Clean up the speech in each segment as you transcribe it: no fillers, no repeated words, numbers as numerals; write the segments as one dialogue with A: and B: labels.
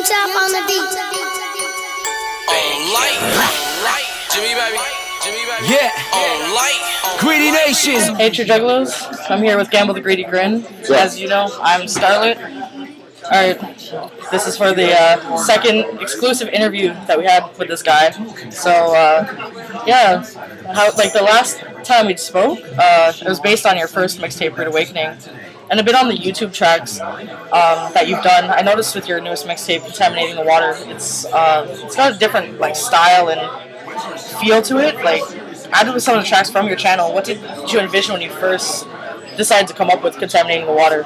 A: Chop on the beat.
B: On light, Jimmy baby,
C: Yeah,
B: on light,
C: Greedy Nation.
D: Hey, True Juggalos. I'm here with Gamble the Greedy Grin. As you know, I'm Starlet. Alright, this is for the second exclusive interview that we had with this guy. So, yeah, like the last time we spoke, it was based on your first mixtape, Rude Awakening, and a bit on the YouTube tracks that you've done. I noticed with your newest mixtape, Contaminating the Water, it's got a different like style and feel to it. Like, added with some of the tracks from your channel, what did you envision when you first decided to come up with Contaminating the Water?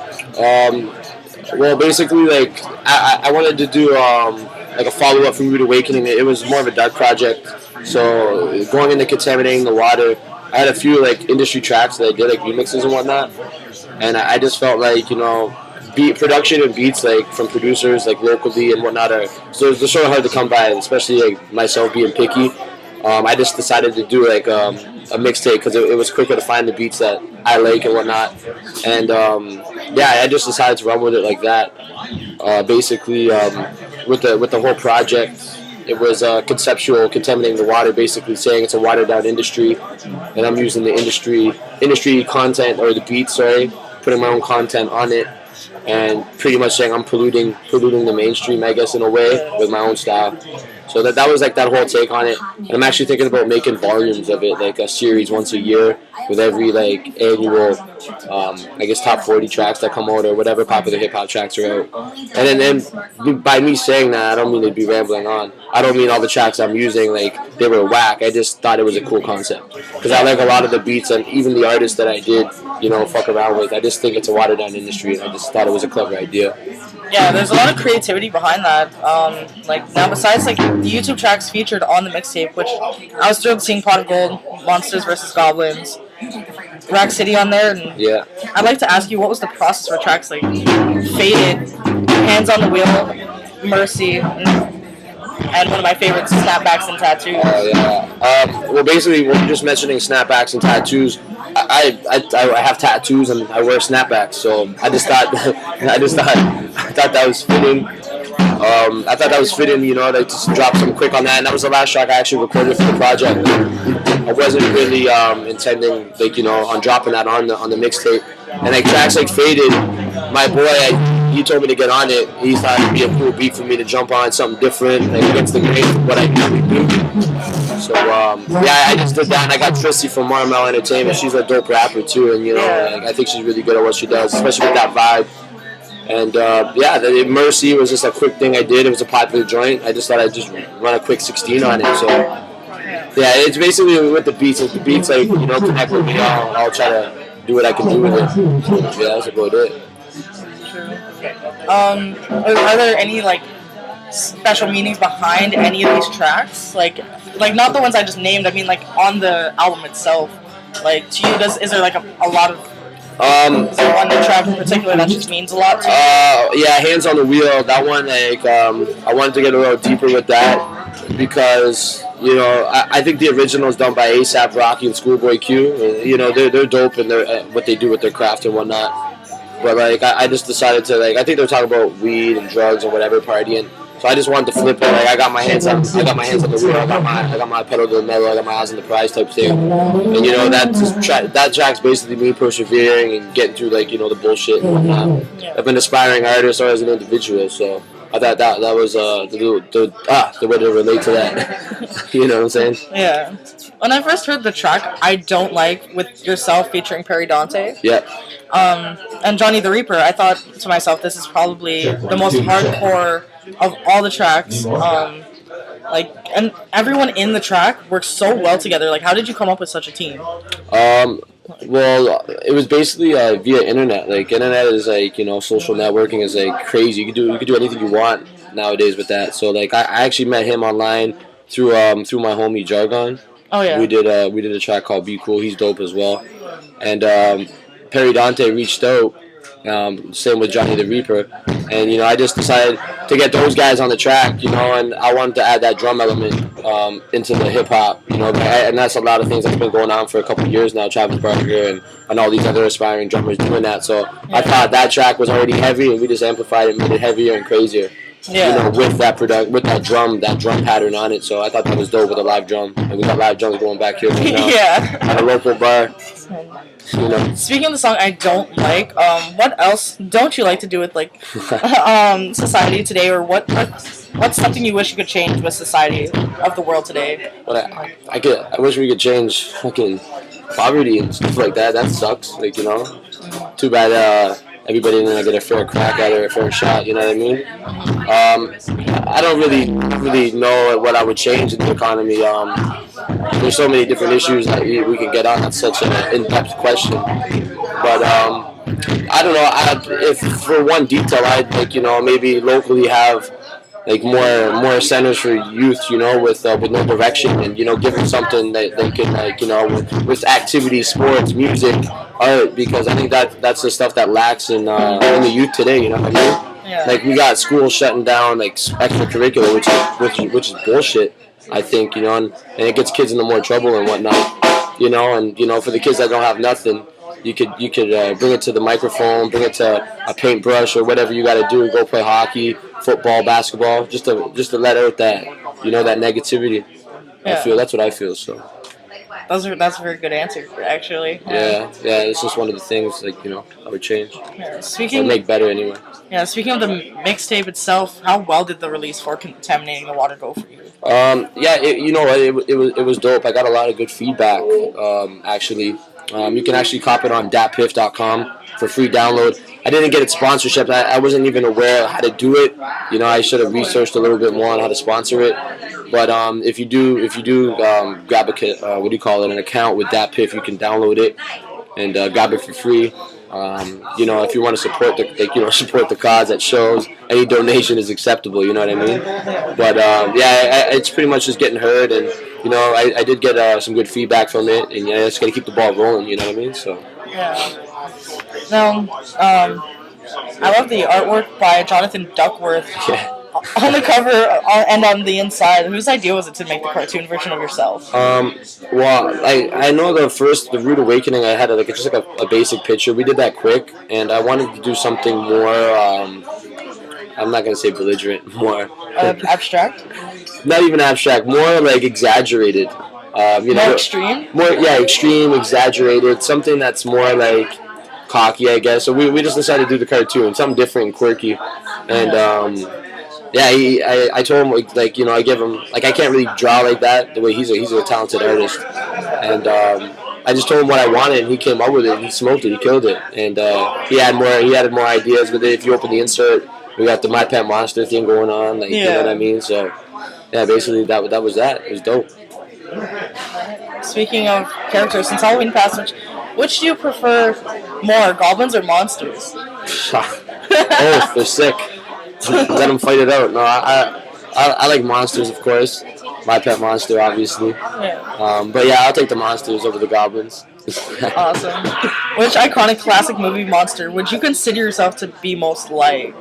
E: Well, basically, like, I wanted to do, like, a follow-up from Rude Awakening. It was more of a dark project. So, going into Contaminating the Water, I had a few, like, industry tracks that I did, like, remixes and whatnot. And I just felt like, you know, beat production and beats, like, from producers, like, locally and whatnot so they're sort of hard to come by, especially, like, myself being picky. I just decided to do, like, a mixtape because it was quicker to find the beats that I like and whatnot. And, yeah, I just decided to run with it like that. Basically, with the whole project, it was conceptual, Contaminating the Water, basically saying it's a watered-down industry, and I'm using the industry content, or the beats, sorry, putting my own content on it, and pretty much saying I'm polluting the mainstream, I guess, in a way, with my own style. So that was like that whole take on it. And I'm actually thinking about making volumes of it, like a series once a year with every like annual, I guess, top 40 tracks that come out or whatever popular hip hop tracks are out. And then by me saying that, I don't mean to be rambling on. I don't mean all the tracks I'm using like they were whack. I just thought it was a cool concept because I like a lot of the beats and even the artists that I did, you know, fuck around with. I just think it's a watered down industry, and I just thought it was a clever idea.
D: Yeah, there's a lot of creativity behind that. Like, now besides like the YouTube tracks featured on the mixtape, which I was thrilled seeing Pot of Gold, Monsters vs. Goblins, Rack City on there, and
E: yeah.
D: I'd like to ask you, what was the process for tracks like Faded, Hands on the Wheel, Mercy, and one of my favorites, Snapbacks and Tattoos?
E: Yeah. Well, basically, when you're just mentioning snapbacks and tattoos, I have tattoos and I wear snapbacks, so I thought that was fitting. I thought that was fitting, you know, to just drop some quick on that, and that was the last track I actually recorded for the project. I wasn't really intending, like, you know, on dropping that on the mixtape. And like tracks like Faded, my boy, he told me to get on it. He thought it'd be a cool beat for me to jump on, something different, like against the grain of what I usually do. So yeah, I just did that, and I got Tristy from Marmel Entertainment. She's a dope rapper too, and you know, like, I think she's really good at what she does, especially with that vibe. And yeah, the Mercy was just a quick thing I did. It was a popular joint. I just thought I'd just run a quick 16 on it. So yeah, it's basically with the beats. If the beats, like, you know, connect with me, I'll try to do what I can do with it. Yeah, that's about it.
D: Are there any like special meanings behind any of these tracks? Like not the ones I just named. I mean, like on the album itself. Like, to you, is there like a lot of? Is there one track in particular that just means a lot to you?
E: Yeah, Hands on the Wheel. That one, like, I wanted to get a little deeper with that because, you know, I think the original is done by A$AP Rocky and Schoolboy Q. And, you know, they're dope in their what they do with their craft and whatnot. But like, I just decided to, like, I think they were talking about weed and drugs or whatever, partying. So I just wanted to flip it. Like, I got my hands on the wheel. I got my pedal to the metal. I got my eyes on the prize type thing. And you know, that track's basically me persevering and getting through, like, you know, the bullshit and whatnot. I've been an aspiring artist or as an individual, so I thought that was the way to relate to that. You know what I'm saying?
D: Yeah. When I first heard the track "I Don't Like" with yourself featuring Perry Dante, and Johnny the Reaper, I thought to myself, this is probably the most hardcore of all the tracks. Like, and everyone in the track works so well together. Like, how did you come up with such a team?
E: Well, it was basically via internet. Like, internet is like, you know, social networking is like crazy. You can do anything you want nowadays with that. So like, I actually met him online through my homie Jargon.
D: Oh yeah.
E: We did a track called Be Cool. He's dope as well. And Perry Dante reached out. Same with Johnny the Reaper. And, you know, I just decided to get those guys on the track, you know, and I wanted to add that drum element into the hip-hop, you know, and that's a lot of things that's been going on for a couple of years now, Travis Barker and all these other aspiring drummers doing that. So I thought that track was already heavy, and we just amplified it and made it heavier and crazier.
D: Yeah.
E: with that with that drum pattern on it. So I thought that was dope with a live drum. And we got live drums going back here right now
D: Yeah.
E: at a local bar.
D: Speaking of the song I don't like, what else don't you like to do with like society today, or what's something you wish you could change with society of the world today?
E: But I wish we could change fucking poverty and stuff like that. That sucks. Like, too bad everybody didn't get a fair crack at it or a fair shot. You know what I mean? I don't really know what I would change in the economy. There's so many different issues that we can get on. That's such an in-depth question. But I don't know. If for one detail, I'd maybe locally have like more centers for youth, with no direction, and give them something that they can with activities, sports, music, art, because I think that's the stuff that lacks in the youth today. You know what I mean?
D: Yeah.
E: Like we got schools shutting down like extracurricular, which is bullshit. I think and it gets kids into more trouble and whatnot. And for the kids that don't have nothing. You could bring it to the microphone, bring it to a paintbrush or whatever you got to do. Go play hockey, football, basketball, just to let out that that negativity.
D: Yeah.
E: That's what I feel. So
D: that's a very good answer, actually.
E: Yeah. It's just one of the things I would change.
D: Yeah.
E: Or make better anyway.
D: Yeah. Speaking of the mixtape itself, how well did the release for Contaminating the Water go for you?
E: It was dope. I got a lot of good feedback. Actually. You can actually cop it on datpiff.com for free download. I didn't get it sponsorship. I wasn't even aware of how to do it. I should have researched a little bit more on how to sponsor it. But if you do grab an account with DatPiff, you can download it and grab it for free. If you want to support support the cause at shows, any donation is acceptable. You know what I mean? But it's pretty much just getting heard, and I did get some good feedback from it, and I just got to keep the ball rolling. You know what I mean? So
D: yeah. Now, I love the artwork by Jonathan Duckworth.
E: Yeah.
D: On the cover and on the inside, whose idea was it to make the cartoon version of yourself?
E: Well, I know the Rude Awakening, I had just like a basic picture. We did that quick, and I wanted to do something more, I'm not going to say belligerent, more...
D: abstract?
E: Not even abstract, more like exaggerated.
D: More extreme?
E: Extreme, exaggerated, something that's more like cocky, I guess. So we just decided to do the cartoon, something different and quirky. And, I told him I give him I can't really draw like that the way he's a talented artist, and I just told him what I wanted and he came up with it and he smoked it, he killed it, and he added more ideas with it. If you open the insert, we got the My Pet Monster thing going on, you know what I mean. So basically that was that. It was dope.
D: Speaking of characters, since Halloween passed, which do you prefer more, goblins or monsters?
E: Oh, they're sick. Let them fight it out. No, I like monsters, of course. My Pet Monster, obviously.
D: Yeah.
E: But I'll take the monsters over the goblins.
D: Awesome. Which iconic classic movie monster would you consider yourself to be most like?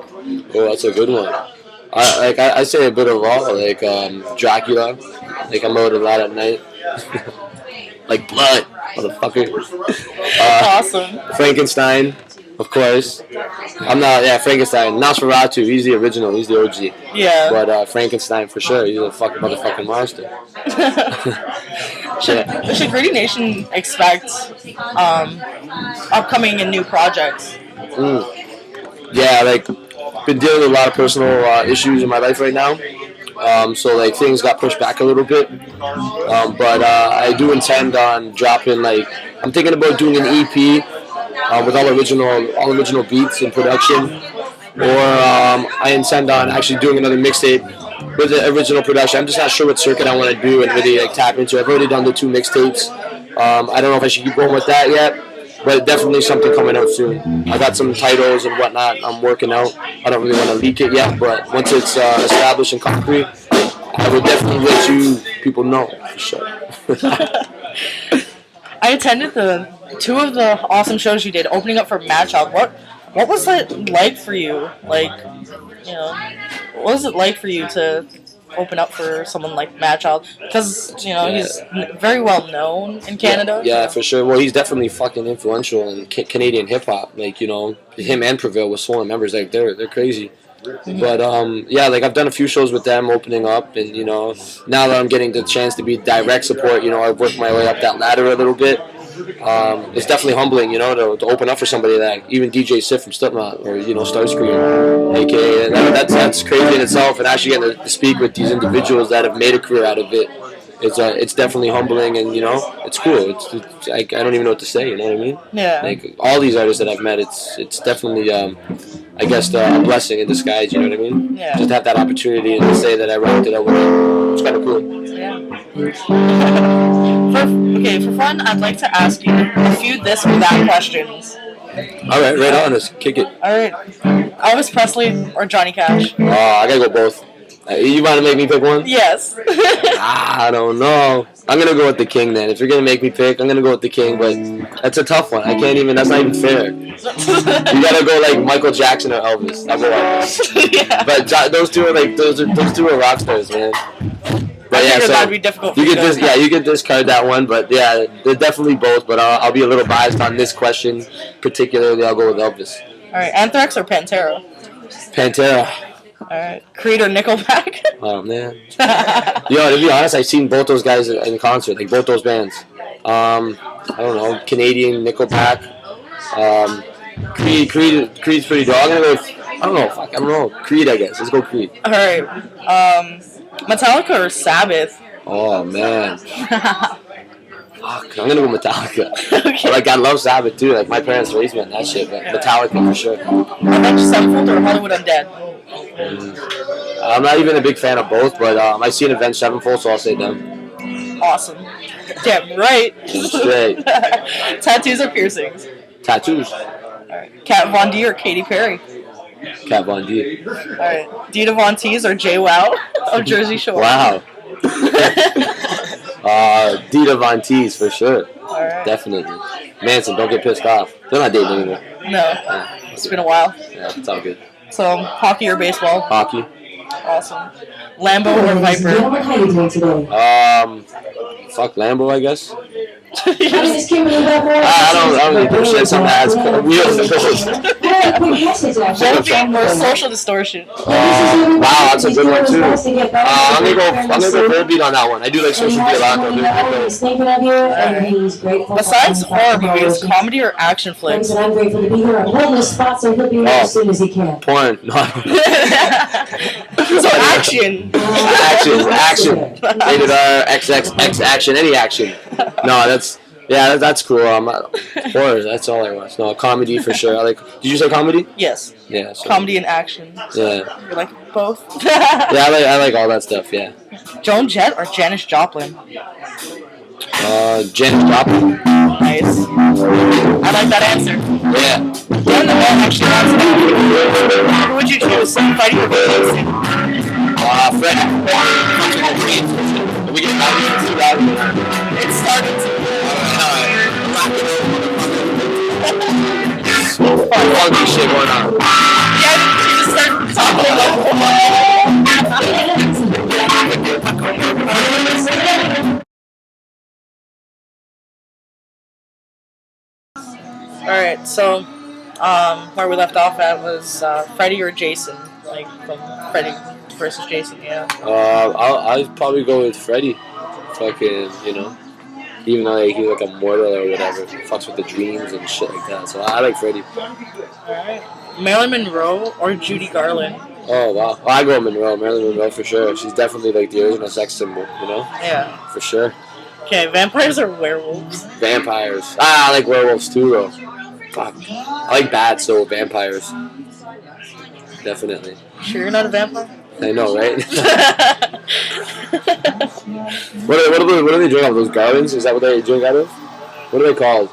E: Oh, that's a good one. I say a bit of all, like Dracula. Like I'm out a lot at night. Like blood, motherfucker.
D: Awesome.
E: Frankenstein. Of course. Frankenstein. Nosferatu, he's the original, he's the OG.
D: Yeah.
E: But Frankenstein for sure, he's a fucking motherfucking monster.
D: Should Greedy Nation expect upcoming and new projects?
E: Been dealing with a lot of personal issues in my life right now. So things got pushed back a little bit. But I do intend on dropping I'm thinking about doing an EP. With all original beats and production, or I intend on actually doing another mixtape with the original production. I'm just not sure what circuit I want to do and really tap into. I've already done the 2 mixtapes. I don't know if I should keep going with that yet, but definitely something coming out soon. I got some titles and whatnot I'm working out. I don't really want to leak it yet, but once it's established and concrete, I would definitely let you people know for sure.
D: I attended 2 of the awesome shows you did, opening up for Mad Child. What was it like for you? What was it like for you to open up for someone like Mad Child? Because he's very well known in Canada.
E: Yeah, for sure. Well, he's definitely fucking influential in Canadian hip hop. Him and Prevail with Swollen Members, they're crazy. But yeah, like I've done a few shows with them opening up, and now that I'm getting the chance to be direct support, I've worked my way up that ladder a little bit. It's definitely humbling, to open up for somebody like even DJ Sif from Slipknot or Starscream, aka that's crazy in itself, and actually getting to speak with these individuals that have made a career out of it. It's definitely humbling, and it's cool. I don't even know what to say. You know what I mean?
D: Yeah.
E: Like all these artists that I've met, it's definitely I guess a blessing in disguise. You know what I mean?
D: Yeah.
E: Just to have that opportunity and to say that I rocked it out with them. It's kind of cool.
D: Yeah. For fun, I'd like to ask you a few this or that questions.
E: All right, right on. Let's kick it.
D: All right. Elvis Presley or Johnny Cash?
E: I gotta go both. You want to make me pick one?
D: Yes.
E: I don't know. I'm gonna go with the King then. If you're gonna make me pick, I'm gonna go with the King. But that's a tough one. I can't even. That's not even fair. You gotta go like Michael Jackson or Elvis. I'll go Elvis.
D: Yeah.
E: But those two are like those two are rock stars, man. But
D: I
E: yeah, so
D: that'd be difficult.
E: you could discard that one. But yeah, they're definitely both. But I'll be a little biased on this question, particularly. I'll go with Elvis.
D: All right, Anthrax or Pantera?
E: Pantera.
D: All right, Creed or Nickelback?
E: Oh man. Yo, to be honest, I've seen both those guys in concert, like both those bands. I don't know, Canadian Nickelback. Creed's pretty dope. I'm gonna go with, I don't know. Creed, I guess. Let's go Creed.
D: All right, Metallica or Sabbath?
E: Oh man. Fuck, I'm gonna go Metallica.
D: Okay.
E: Like I love Sabbath too. Like my parents raised me on that shit, but Metallica for sure.
D: Avenged Sevenfold or Hollywood Undead?
E: I'm not even a big fan of both, but I've seen Avenged Sevenfold, so I'll say them.
D: Awesome. Damn right.
E: Straight.
D: Tattoos or piercings?
E: Tattoos.
D: Alright. Kat Von D or Katy Perry?
E: Kat Von D.
D: Alright. Dita Von Teese or Jay Wow of Jersey Shore?
E: Wow. Dita Von Teese for sure.
D: Alright.
E: Definitely. Manson, don't get pissed off. They're not dating anymore.
D: No.
E: Yeah.
D: It's been a while.
E: Yeah, it's all good.
D: So, hockey or baseball?
E: Hockey.
D: Awesome. Lambo or Viper?
A: How you doing today?
E: Fuck Lambo, I guess.
A: I just came in about
E: I don't really give a shit. Some ads, wheels and doors.
D: Or social distortion?
E: Wow, that's a good one too. I'm gonna go Verbeat on that one. I do like social media a lot.
D: Besides horror movies, comedy or action flicks?
A: I'm grateful to be here. I'm holding the spot, so he'll be here as soon as he can.
E: Porn. No.
D: So action.
E: Action. Rated R, XXX action, any action. No, that's cool. Horror, that's all I watch. No, comedy for sure. Did you say comedy?
D: Yes.
E: Yeah. So,
D: Comedy and action.
E: Yeah.
D: You like both?
E: Yeah, I like all that stuff, yeah.
D: Joan Jett or Janis Joplin?
E: Janis Joplin.
D: Nice. I like that answer.
E: Yeah.
D: And the man actually wants to know. Who would you choose? Fighting or Jason?
E: Fred. We get out of
D: It started to.
E: Funky shit going on.
D: Yeah, you just started talking Alright, so where we left off at was Freddy or Jason, like from Freddy versus Jason, yeah.
E: I'd probably go with Freddy. Fucking, even though he's like immortal or whatever, he fucks with the dreams and shit like that. So I like Freddy.
D: Alright. Marilyn Monroe or Judy Garland?
E: Oh wow, I go with Marilyn Monroe for sure. She's definitely like the original sex symbol,
D: Yeah.
E: For sure.
D: Okay, vampires or werewolves?
E: Vampires. I like werewolves too though. Fuck. I like bats, so vampires. Definitely.
D: Sure you're not a vampire?
E: I know, right? What do they drink out of? Those gardens? Is that what they drink out of? What are they called?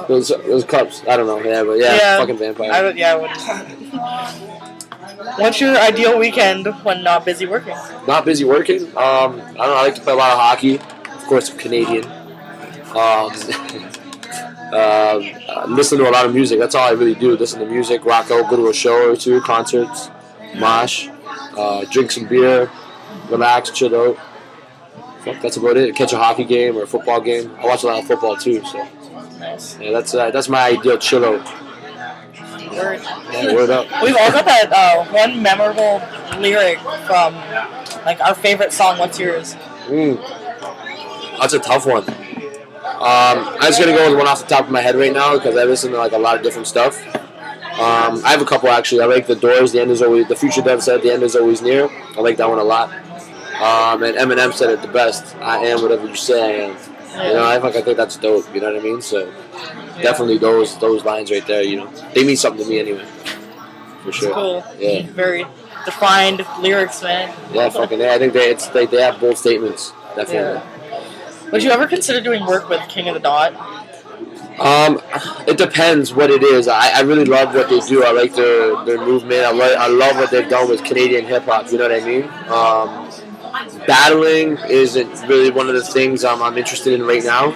E: Those cups. I don't know. Yeah, but yeah. Fucking vampire.
D: I wouldn't. What's your ideal weekend when not busy working?
E: Not busy working? I don't know. I like to play a lot of hockey. Of course, I'm Canadian. Listen to a lot of music. That's all I really do. Listen to music, rock out, go to a show or two, concerts, mosh, drink some beer, relax, chill out. Fuck, that's about it. Catch a hockey game or a football game. I watch a lot of football too, so
D: Nice.
E: yeah, that's my ideal chill out.
D: Word.
E: Yeah, word up.
D: We've all got that one memorable lyric from like our favorite song. What's yours?
E: That's a tough one. I'm just gonna go with one off the top of my head right now because I listen to like a lot of different stuff. I have a couple actually. I like The Doors. The Future Dev said the end is always near. I like that one a lot. And Eminem said it the best. I am whatever you say I am. You know, I think that's dope. You know what I mean? So definitely those lines right there. You know, they mean something to me anyway. For sure.
D: Cool.
E: Yeah.
D: Very defined lyrics, man.
E: Yeah, fucking. I think they have bold statements. Definitely.
D: Yeah. Would you ever consider doing work with King of the Dot?
E: It depends what it is. I really love what they do. I like their movement. I love what they've done with Canadian hip hop. You know what I mean? Battling isn't really one of the things I'm interested in right now.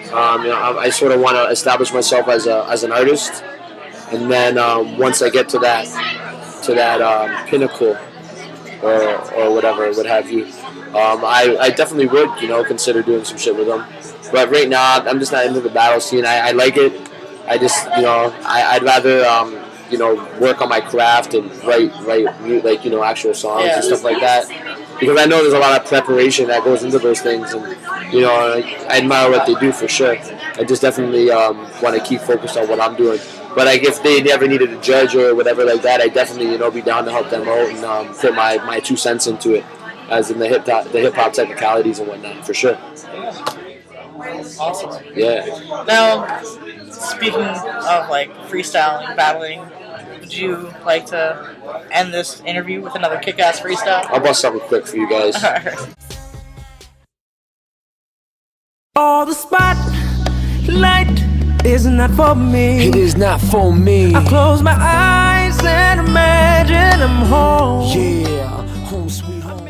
E: You know, I sort of want to establish myself as an artist, and then once I get to that pinnacle or whatever, what have you, I definitely would, you know, consider doing some shit with them. But right now, I'm just not into the battle scene. I like it. I just, you know, I'd rather, you know, work on my craft and write like, you know, actual songs and stuff like that. Because I know there's a lot of preparation that goes into those things, and you know, I admire what they do for sure. I just definitely want to keep focused on what I'm doing. But like, if they never needed a judge or whatever like that, I definitely, you know, be down to help them out and put my 2 cents into it, as in the hip hop technicalities and whatnot, for sure.
D: Awesome.
E: Yeah.
D: Now, speaking of like freestyling, battling, would you like to end this interview with another kick-ass freestyle?
E: I'll bust something quick for you guys.
C: All the spotlight is not for me.
B: It is not for me.
C: I close my eyes and imagine I'm home.
B: Yeah, home sweet home.